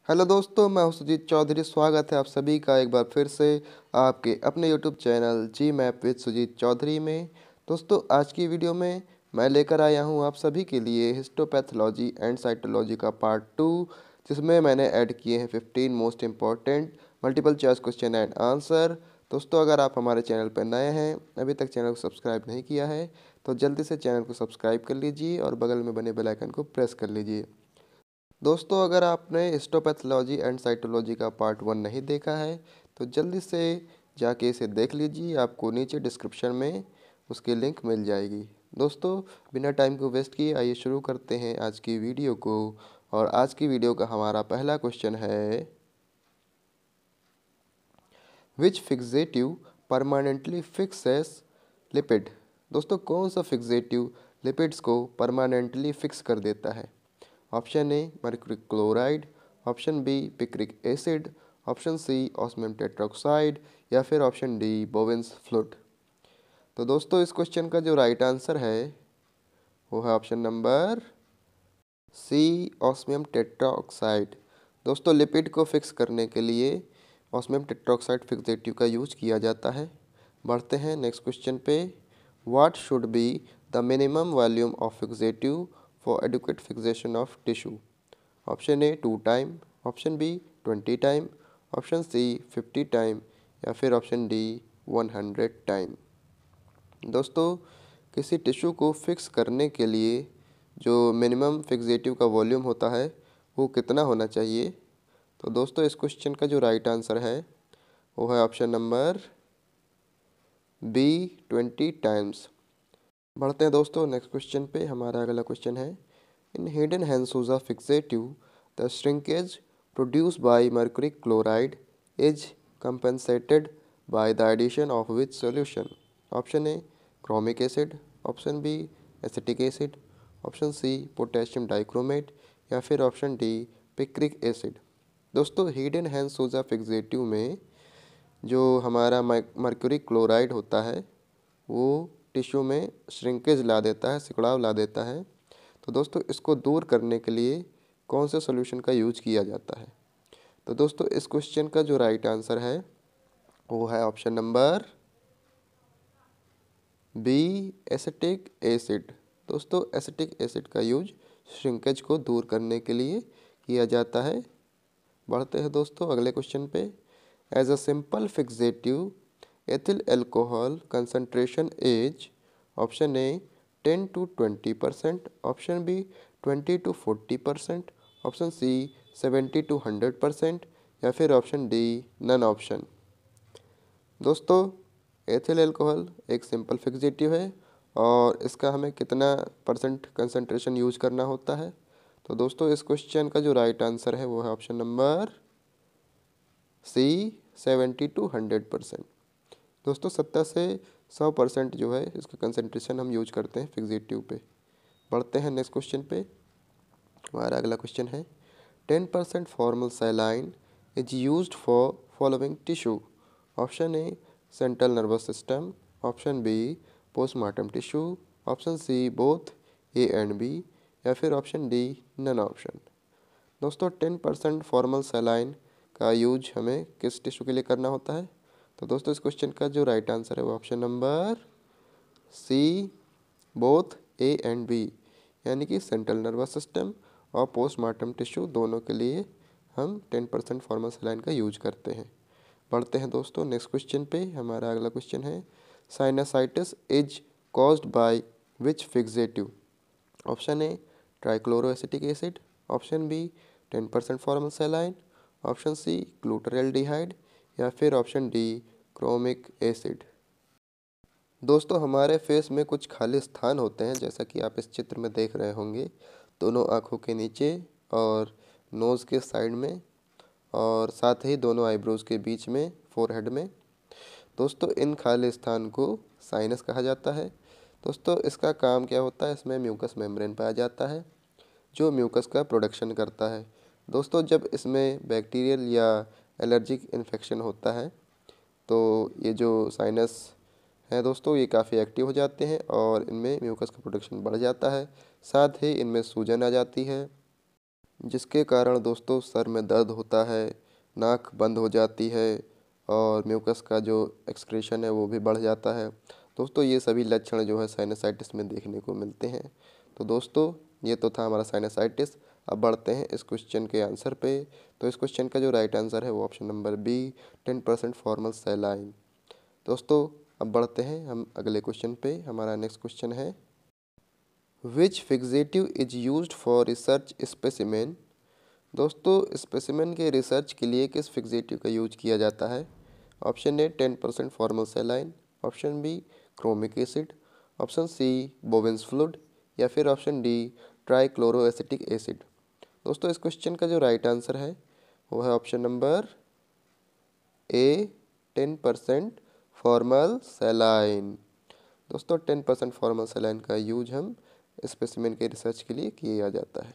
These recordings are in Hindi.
हेलो दोस्तों, मैं हूं सुजीत चौधरी। स्वागत है आप सभी का एक बार फिर से आपके अपने YouTube channel G Map with Sujeet Chaudhary में। दोस्तों, आज की वीडियो में मैं लेकर आया हूं आप सभी के लिए हिस्टोपैथोलॉजी एंड साइटोलॉजी का पार्ट 2, जिसमें मैंने ऐड किए हैं 15 most important multiple choice question and answer. दोस्तों, अगर आप हमारे चैनल पर नए हैं, अभी तक चैनल को सब्सक्राइब नहीं किया है, तो जल्दी से चैनल को सब्सक्राइब कर लीजिए और बगल में बने बेल आइकन को प्रेस कर लीजिए। दोस्तों, अगर आपने हिस्टोपैथोलॉजी एंड साइटोलॉजी का पार्ट 1 नहीं देखा है, तो जल्दी से जाके इसे देख लीजिए। आपको नीचे डिस्क्रिप्शन में उसकी लिंक मिल जाएगी। दोस्तों, बिना टाइम को वेस्ट किए आइए शुरू करते हैं आज की वीडियो को। और आज की वीडियो का हमारा पहला क्वेश्चन है, which fixative permanently fixes lipid. दोस्तों, कौन सा फिक्सेटिव लिपिड्स को परमानेंटली फिक्स कर देता है? Option A mercury chloride, option B picric acid, option C osmium tetroxide या फिर ऑप्शन डी बोवेन्स फ्लूइड। तो दोस्तों, इस क्वेश्चन का जो राइट आंसर है वो है option number C osmium tetroxide. दोस्तों, लिपिड को फिक्स करने के लिए ऑस्मियम टेट्रोक्साइड फिक्सेटिव का यूज किया जाता है। बढ़ते हैं नेक्स्ट क्वेश्चन पे। What should be the minimum volume of fixative for adequate fixation of tissue? Option A 2 time, option B 20 time, option C 50 time या फिर ऑप्शन डी 100 टाइम। दोस्तों, किसी टिश्यू को फिक्स करने के लिए जो मिनिमम फिक्सेटिव का वॉल्यूम होता है वो कितना होना चाहिए? तो दोस्तों, इस क्वेश्चन का जो राइट आंसर है वो है ऑप्शन नंबर बी 20 टाइम्स। बढ़ते हैं दोस्तों नेक्स्ट क्वेश्चन पे। हमारा अगला क्वेश्चन है, in Heidenhain's Susa fixative the shrinkage produced by mercury chloride is compensated by the addition of which solution? Option A chromic acid, option B acetic acid, option C potassium dichromate या फिर ऑप्शन डी पिक्रिक एसिड। दोस्तों, हिडन हैंसोजा फिक्सेटिव में जो हमारा मर्क्यूरी क्लोराइड होता है वो टिश्यू में श्रिंकेज ला देता है, सिकुड़ाव ला देता है। तो दोस्तों, इसको दूर करने के लिए कौन से सॉल्यूशन का यूज किया जाता है? तो दोस्तों, इस क्वेश्चन का जो राइट आंसर है वो है option number B acetic acid. दोस्तों, एसिटिक एसिड का यूज श्रिंकेज को दूर करने के लिए किया जाता है। बढ़ते हैं दोस्तों अगले क्वेश्चन पे। As a simple fixative ethyl alcohol concentration is option A 10 to 20%, option B 20 to 40%, option C 70 to 100% या फिर ऑप्शन डी नन ऑप्शन। दोस्तों, एथिल अल्कोहल एक सिंपल फिक्सेटिव है और इसका हमें कितना परसेंट कंसंट्रेशन यूज करना होता है? तो दोस्तों, इस क्वेश्चन का जो राइट आंसर है वो है ऑप्शन नंबर सी 70 to 100%। दोस्तों, 70 से 100% जो है इसका कंसंट्रेशन हम यूज करते हैं फिक्सेटिव पे। बढ़ते हैं नेक्स्ट क्वेश्चन पे। हमारा अगला क्वेश्चन है, 10% formal saline is used for following tissue. Option A central nervous system, option B postmortem tissue, option C both A and B या फिर ऑप्शन डी नन ऑप्शन। दोस्तों, 10% फॉर्मल सैलाइन का यूज हमें किस टिश्यू के लिए करना होता है? तो दोस्तों, इस क्वेश्चन का जो राइट आंसर है वो option number C both A and B, यानी कि सेंट्रल नर्वस सिस्टम और पोस्टमार्टम टिश्यू दोनों के लिए हम 10% फॉर्मल सैलाइन का यूज करते हैं। बढ़ते हैं दोस्तों नेक्स्ट क्वेश्चन पे। हमारा अगला क्वेश्चन है, sinusitis is caused by which fixative? Option A trichloroacetic acid, option B 10% formal saline, option C glutaraldehyde या फिर ऑप्शन डी क्रोमिक एसिड। दोस्तों, हमारे फेस में कुछ खाली स्थान होते हैं, जैसा कि आप इस चित्र में देख रहे होंगे, दोनों आँखों के नीचे और नोज़ के साइड में और साथ ही दोनों आईब्रोज़ के बीच में, फोरहेड में। दोस्तों, इन खाली स्थान को साइनस कहा जाता है। दोस्तों, इसका काम क्या होता है? इसमें म्यूकस मेम्ब्रेन पाया जाता है जो म्यूकस का प्रोडक्शन करता है। दोस्तों, जब इसमें बैक्टीरियल या एलर्जिक इन्फेक्शन होता है तो ये जो साइनस है दोस्तों, ये काफ़ी एक्टिव हो जाते हैं और इनमें म्यूकस का प्रोडक्शन बढ़ जाता है। साथ ही इनमें सूजन आ जाती है, जिसके कारण दोस्तों सर में दर्द होता है, नाक बंद हो जाती है और म्यूकस का जो एक्सक्रीशन है वो भी बढ़ जाता है। दोस्तों ये सभी लक्षण जो है साइनसाइटिस में देखने को मिलते हैं। तो दोस्तों ये तो था हमारा साइनसाइटिस। अब बढ़ते हैं इस क्वेश्चन के आंसर पे। तो इस क्वेश्चन का जो राइट आंसर है वो option number B 10% formal saline. दोस्तों अब बढ़ते हैं हम अगले क्वेश्चन पे। हमारा नेक्स्ट क्वेश्चन है which fixative is used for research specimen. दोस्तों स्पेसिमेन के रिसर्च के लिए किस फिक्सेटिव का यूज किया जाता है। Option A 10% formal saline, option B chromic acid, option C Bouin's fluid या फिर ऑप्शन डी ट्राइक्लोरोएसिटिक एसिड। दोस्तों इस क्वेश्चन का जो राइट आंसर है वो है option number A 10% formal saline. दोस्तों 10% फॉर्मल सैलाइन का यूज हम स्पेसिमेन के रिसर्च के लिए किया जाता है।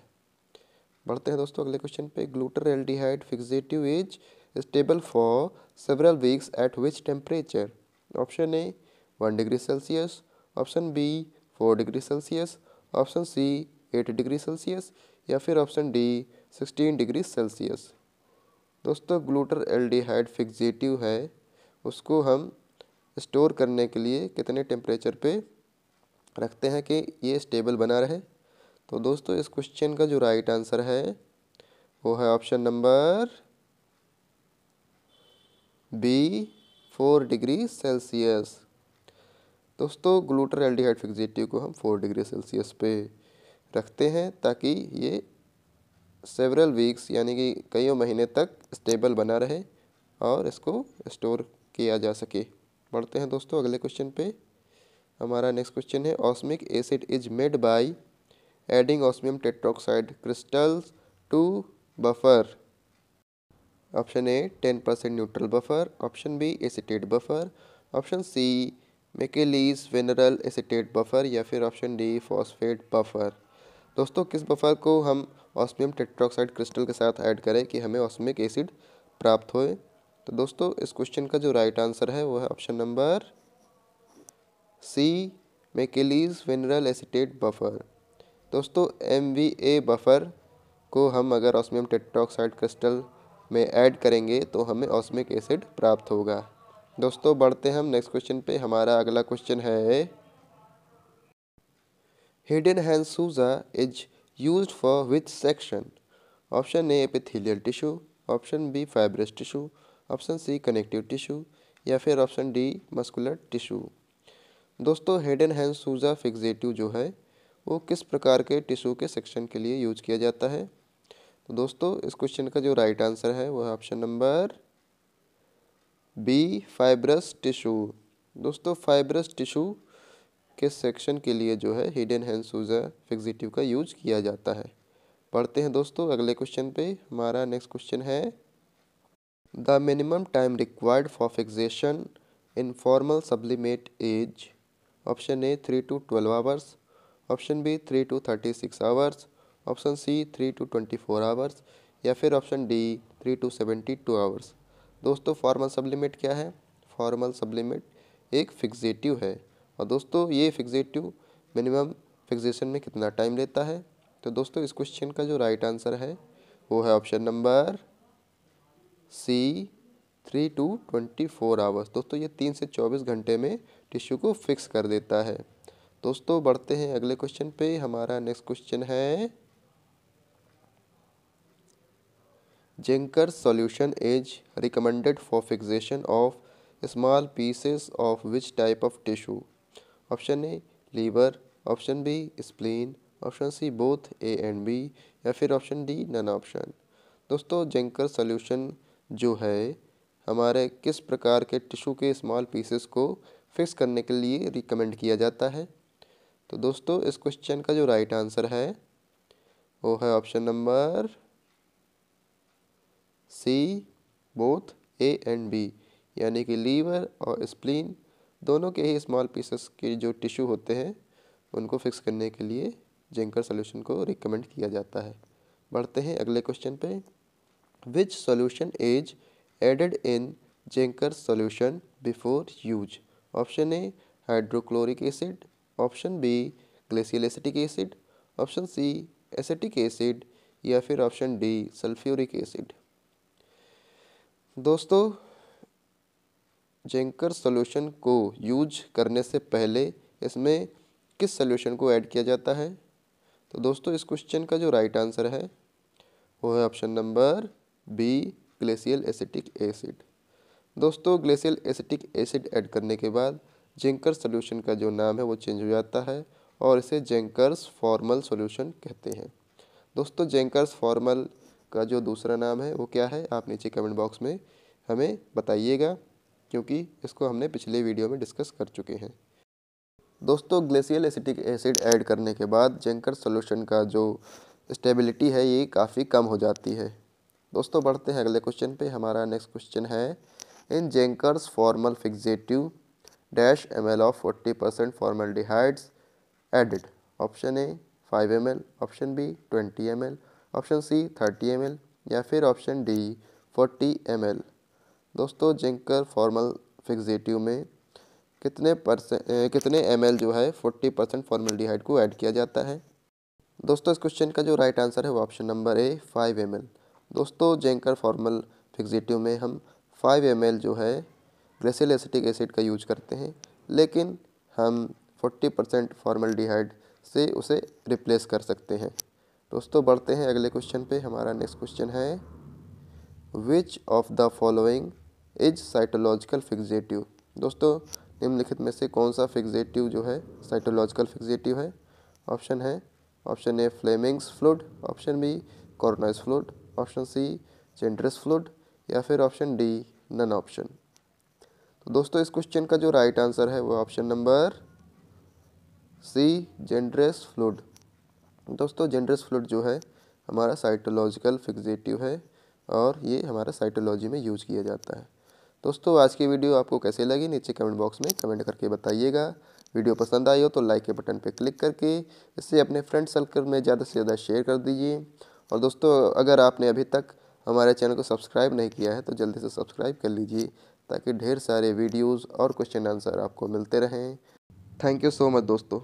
बढ़ते हैं दोस्तों अगले क्वेश्चन पे। Glutaraldehyde fixative is stable for several weeks at which temperature. Option A 1 degree Celsius, option B 4 degree Celsius, option C 8 degree Celsius या फिर ऑप्शन डी 16 डिग्री सेल्सियस। दोस्तों ग्लूटाराल्डिहाइड फिक्सेटिव है, उसको हम स्टोर करने के लिए कितने टेम्परेचर पे रखते हैं कि ये स्टेबल बना रहे। तो दोस्तों इस क्वेश्चन का जो राइट आंसर है वो है option number B 4 degree Celsius. दोस्तों ग्लूटाराल्डिहाइड फिक्सेटिव को हम 4 डिग्री सेल्सियस पे रखते हैं ताकि ये सेवरल वीक्स यानी कि कईयों महीने तक स्टेबल बना रहे और इसको स्टोर किया जा सके। बढ़ते हैं दोस्तों अगले क्वेश्चन पे। हमारा नेक्स्ट क्वेश्चन है osmic acid is made by adding osmium tetroxide crystals to buffer. Option A 10% neutral buffer, option B acetate buffer, option C Michaelis veronal acetate buffer या फिर ऑप्शन डी फॉस्फेट बफर। दोस्तों किस बफर को हम ऑस्मियम टेट्रोक्साइड क्रिस्टल के साथ ऐड करें कि हमें ऑस्मिक एसिड प्राप्त होए। तो दोस्तों इस क्वेश्चन का जो राइट आंसर है वो है option number C Michaelis veronal acetate buffer. दोस्तों MVA बफर को हम अगर ऑस्मियम टेट्रोक्साइड क्रिस्टल में ऐड करेंगे तो हमें ऑस्मिक एसिड प्राप्त होगा। दोस्तों बढ़ते हैं हम नेक्स्ट क्वेश्चन पे। हमारा अगला क्वेश्चन है Heidenhain Susa is used for which section. Option A epithelial tissue, option B fibrous tissue, option C connective tissue या फिर ऑप्शन डी मस्कुलर टिश्यू। दोस्तों हिडन हैंड सूजा फिक्सेटिव जो है वो किस प्रकार के टिश्यू के सेक्शन के लिए यूज किया जाता है। तो दोस्तों इस क्वेश्चन का जो राइट आंसर है वो है option number B fibrous tissue. दोस्तों फाइब्रस टिश्यू के सेक्शन के लिए जो है हिडन हैंड सूजा फिक्सेटिव का यूज किया जाता है। पढ़ते हैं दोस्तों अगले क्वेश्चन पे। हमारा नेक्स्ट क्वेश्चन है the minimum time required for fixation in formal sublimate as. Option A 3 to 12 hours, option B 3 to 36 hours, option C 3 to 24 hours या फिर ऑप्शन डी 3 to 72 आवर्स। दोस्तों फॉर्मल सब्लिमेट क्या है। फॉर्मल सब्लिमेट एक फिक्सेटिव है और दोस्तों ये फिक्सेटिव मिनिमम फिक्सेशन में कितना टाइम लेता है। तो दोस्तों इस क्वेश्चन का जो राइट आंसर है वो है option number C 3 to 24 hours. दोस्तों ये 3 से 24 घंटे में टिश्यू को फिक्स कर देता है। दोस्तों बढ़ते हैं अगले क्वेश्चन पे। हमारा नेक्स्ट क्वेश्चन है Zenker solution is recommended for fixation of small pieces of which type of tissue. Option A liver, option B spleen, option C both A and B या फिर ऑप्शन डी नन ऑप्शन। दोस्तों जेंकर सॉल्यूशन जो है हमारे किस प्रकार के टिश्यू के स्मॉल पीसेस को फिक्स करने के लिए रिकमेंड किया जाता है। तो दोस्तों इस क्वेश्चन का जो राइट आंसर है वो है option number C both A and B यानी कि लीवर और स्प्लीन दोनों के ही स्मॉल पीसेस के जो टिश्यू होते हैं उनको फिक्स करने के लिए जेंकर सॉल्यूशन को रिकमेंड किया जाता है। बढ़ते हैं अगले क्वेश्चन पे। Which solution is added in Zenker solution before use. Option A hydrochloric acid, option B glacial acetic acid, option C acetic acid या फिर ऑप्शन डी सल्फ्यूरिक एसिड। दोस्तों, जेंकर सॉल्यूशन को यूज करने से पहले इसमें किस सॉल्यूशन को ऐड किया जाता है? तो दोस्तों, इस क्वेश्चन का जो राइट आंसर है वो है option number B glacial acetic acid. दोस्तों, ग्लेशियल एसिटिक एसिड ऐड करने के बाद जेंकर सॉल्यूशन का जो नाम है वो चेंज हो जाता है और इसे जेंकर्स फॉर्मल सॉल्यूशन कहते हैं। दोस्तों, जेंकर्स फॉर्मल का जो दूसरा नाम है वो क्या है, आप नीचे कमेंट बॉक्स में हमें बताइएगा, क्योंकि इसको हमने पिछले वीडियो में डिस्कस कर चुके हैं। दोस्तों, ग्लेशियल एसिटिक एसिड ऐड करने के बाद जेंकर सॉल्यूशन का जो स्टेबिलिटी है ये काफ़ी कम हो जाती है। दोस्तों, बढ़ते हैं अगले क्वेश्चन पे। हमारा नेक्स्ट क्वेश्चन है, in Zenker's formol fixative dash ml of 40% formaldehydes added. Option A 5 ml, option B 20 ml, option C 30 ml या फिर ऑप्शन डी 40 ml। दोस्तों, जेंकर फॉर्मल फिक्सेटिव में कितने ml जो है 40% फॉर्मल्डिहाइड को ऐड किया जाता है? दोस्तों, इस क्वेश्चन का जो राइट आंसर है वो ऑप्शन नंबर ए 5 ml। दोस्तों, जेंकर फॉर्मल फिक्सेटिव में हम 5 ml जो है ग्लेशियल एसिटिक एसिड का यूज करते हैं, लेकिन हम 40% फॉर्मल्डिहाइड से उसे रिप्लेस कर सकते हैं। दोस्तों, बढ़ते हैं अगले क्वेश्चन पे। हमारा नेक्स्ट क्वेश्चन है, which of the following is cytological fixative. दोस्तों, निम्नलिखित में से कौन सा फिक्सेटिव जो है साइटोलॉजिकल फिक्सेटिव है? ऑप्शन है option A Flemming's fluid, option B Carnoy's fluid, option C Gendre's fluid या फिर ऑप्शन डी नन ऑप्शन। तो दोस्तों, इस क्वेश्चन का जो राइट आंसर है वो ऑप्शन नंबर सी जेंड्रस फ्लूइड। दोस्तों, जेंड्रस फ्लूइड जो है हमारा साइटोलॉजिकल फिक्सेटिव है और ये हमारा साइटोलॉजी में यूज किया जाता है। दोस्तों, आज की वीडियो आपको कैसे लगी नीचे कमेंट बॉक्स में कमेंट करके बताइएगा। वीडियो पसंद आई हो तो लाइक के बटन पर क्लिक करके इसे अपने फ्रेंड सर्कल में ज़्यादा से ज़्यादा शेयर कर दीजिए। और दोस्तों, अगर आपने अभी तक हमारे चैनल को सब्सक्राइब नहीं किया है तो जल्दी से सब्सक्राइब कर लीजिए, ताकि ढेर सारे वीडियोज़ और क्वेश्चन आंसर आपको मिलते रहें। थैंक यू सो मच दोस्तों।